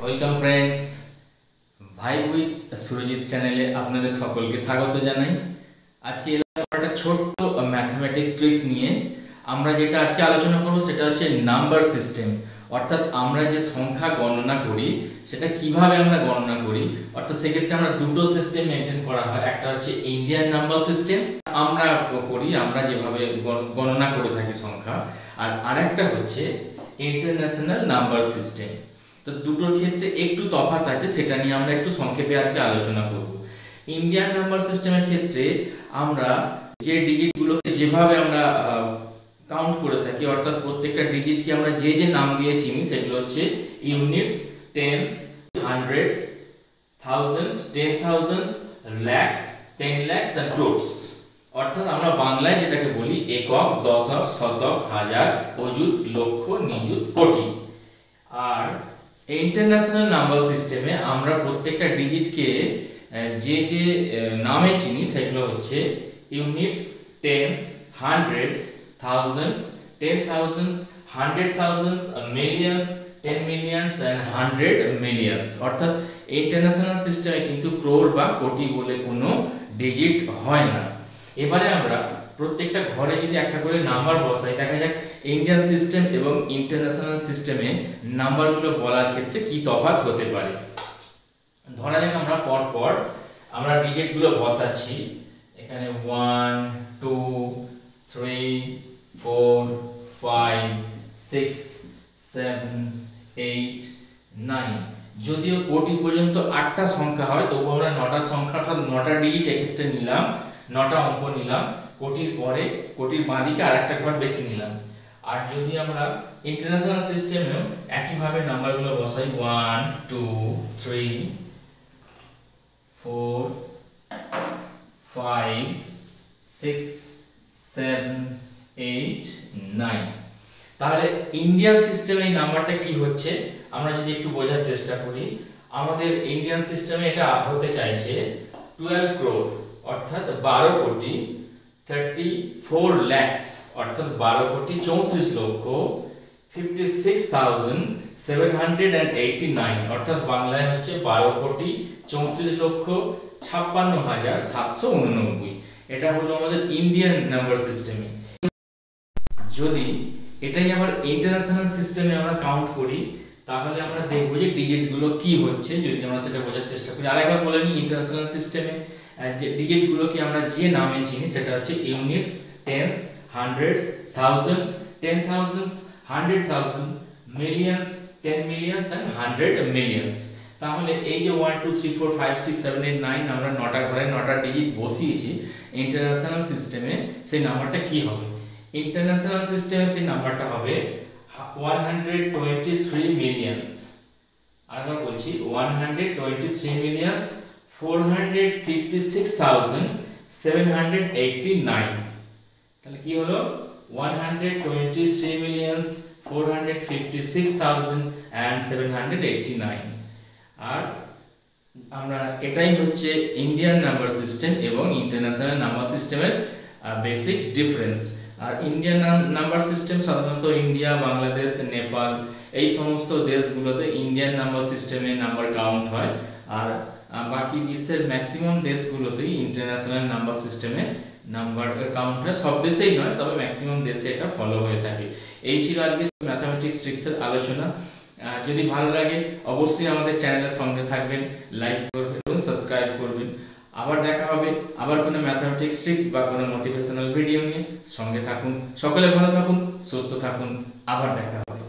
Welcome friends, vibe with Surajit চ্যানেলে আপনাদের সকলকে স্বাগত জানাই। আজকে এলাম একটা ছোট্ট ম্যাথমেটিক্স ট্রিক্স নিয়ে। আমরা যেটা আজকে আলোচনা করব সেটা হচ্ছে নাম্বার সিস্টেম, অর্থাৎ আমরা যে সংখ্যা গণনা করি সেটা কিভাবে আমরা গণনা করি। অর্থাৎ সেক্ষেত্রে আমরা দুটো সিস্টেম মেনটেন করা হয়, একটা হচ্ছে ইন্ডিয়ান নাম্বার সিস্টেম আমরা করি, আমরা যেভাবে গণনা করে থাকি সংখ্যা, আর আরেকটা হচ্ছে ইন্টারন্যাশনাল নাম্বার সিস্টেম। তো দুটোর ক্ষেত্রে একটু তফাৎ আছে, সেটা নিয়ে আমরা একটু সংক্ষেপে আজকে আলোচনা করব। ইন্ডিয়ান নাম্বার সিস্টেমের ক্ষেত্রে আমরা যে ডিজিটগুলোকে যেভাবে আমরা কাউন্ট করে থাকি, অর্থাৎ প্রত্যেকটা ডিজিটকে আমরা যে যে নাম দিয়ে চিনি সেগুলো হচ্ছে units, tense, hundreds, thousands, 10,000, lakhs, 10 lakhs and crores। অর্থাৎ আমরা বাংলায় যেটাকে বলি একক, দশক, শতক, হাজার, অযুত, লক্ষ, নিযুত, কোটি। আর ইন্টারন্যাশনাল নাম্বার সিস্টেমে আমরা প্রত্যেকটা ডিজিটকে যে যে নামে চিনি সেগুলো হচ্ছে units, tense, hundreds, thousands, 10,000, 100,000, millions, 10 millions and 100 millions। অর্থাৎ ইন্টারন্যাশনাল সিস্টেমে কিন্তু ক্রোর বা কোটি বলে কোনো ডিজিট হয় না। এবারে আমরা প্রত্যেকটা ঘরে যদি একটা করে নাম্বার বসাই, দেখা যাক ইন্ডিয়ান সিস্টেম এবং ইন্টারন্যাশনাল সিস্টেমে নাম্বারগুলো বলার ক্ষেত্রে কি তফাৎ হতে পারে। ধরা যাক আমরা পর আমরা ডিজিটগুলো বসাচ্ছি। এখানে 1 2 3 4 5 6 7 8 9। যদিও কোটি পর্যন্ত 8টা সংখ্যা হয়, তবু আমরা 9টা সংখ্যাটা 9টা ডিজিট এক্ষেত্রে নিলাম, 9টা অঙ্ক নিলাম। কোটির পরে কোটির বাঁদিকে আরেকটা ঘর বেশি নিলাম। আর যদি আমরা ইন্টারন্যাশনাল সিস্টেমেও একইভাবে নাম্বারগুলো বসাই 1 2 3 4 5 6 7 8 9, তাহলে ইন্ডিয়ান সিস্টেমে এই নাম্বারটা কি হচ্ছে আমরা যদি একটু বোঝার চেষ্টা করি। আমাদের ইন্ডিয়ান সিস্টেমে এটা হতে চাইছে 12 crore, অর্থাৎ 12 কোটি 34 lakhs, অর্থাৎ 12 কোটি 34 লক্ষ 56,789, অর্থাৎ বাংলায় হচ্ছে 12 কোটি 34 লক্ষ 56,789। এটা হলো আমাদের ইন্ডিয়ান নাম্বার সিস্টেমে। যদি এটাই আবার ইন্টারন্যাশনাল সিস্টেমে আমরা কাউন্ট করি, তাহলে আমরা দেখব যে ডিজিটগুলো কি হচ্ছে, যদি আমরা সেটা বোঝার চেষ্টা করি। আরেকবার বলে নিই, ইন্টারন্যাশনাল সিস্টেমে যে ডিজিটগুলোকে আমরা যে নামে চিনি সেটা হচ্ছে units, tense, hundreds, thousands, 10,000, 100,000, millions, 10 millions and 100 millions। তাহলে এই যে 1 2 3 4 5 6 7 8 9 আমরা 9টা ঘরে 9টা ডিজিট বসিয়েছি ইন্টারন্যাশনাল সিস্টেমে, সেই নাম্বারটা কি হবে? ইন্টারন্যাশনাল সিস্টেমে সেই নাম্বারটা হবে 123 millions। আরেকবার বলছি 123 millions 456,789। তাহলে কি হলো? 123 millions 456,789। আর আমরা এটাই হচ্ছে ইন্ডিয়ান নাম্বার সিস্টেম এবং ইন্টারন্যাশনাল নাম্বার সিস্টেমের বেসিক ডিফারেন্স। আর ইন্ডিয়ান নাম্বার সিস্টেম সাধারণত ইন্ডিয়া, বাংলাদেশ, নেপাল এই সমস্ত দেশগুলোতে ইন্ডিয়ান নাম্বার সিস্টেমে নাম্বার কাউন্ট হয়। আর বাকি বিশ্বের ম্যাক্সিমাম দেশগুলোতেই ইন্টারন্যাশনাল নাম্বার সিস্টেমে নাম্বার কাউন্ট হয়। সব দেশেই নয়, তবে ম্যাক্সিমাম দেশে এটা ফলো হয়ে থাকে। এই ছিল আজকে ম্যাথামেটিক্স ট্রিক্সের আলোচনা। যদি ভালো লাগে অবশ্যই আমাদের চ্যানেলের সঙ্গে থাকবেন, লাইক করবেন এবং সাবস্ক্রাইব করবেন। আবার দেখা হবে আবার কোনো ম্যাথামেটিক্স ট্রিক্স বা কোনো মোটিভেশনাল ভিডিও নিয়ে। সঙ্গে থাকুন, সকলে ভালো থাকুন, সুস্থ থাকুন, আবার দেখা হবে।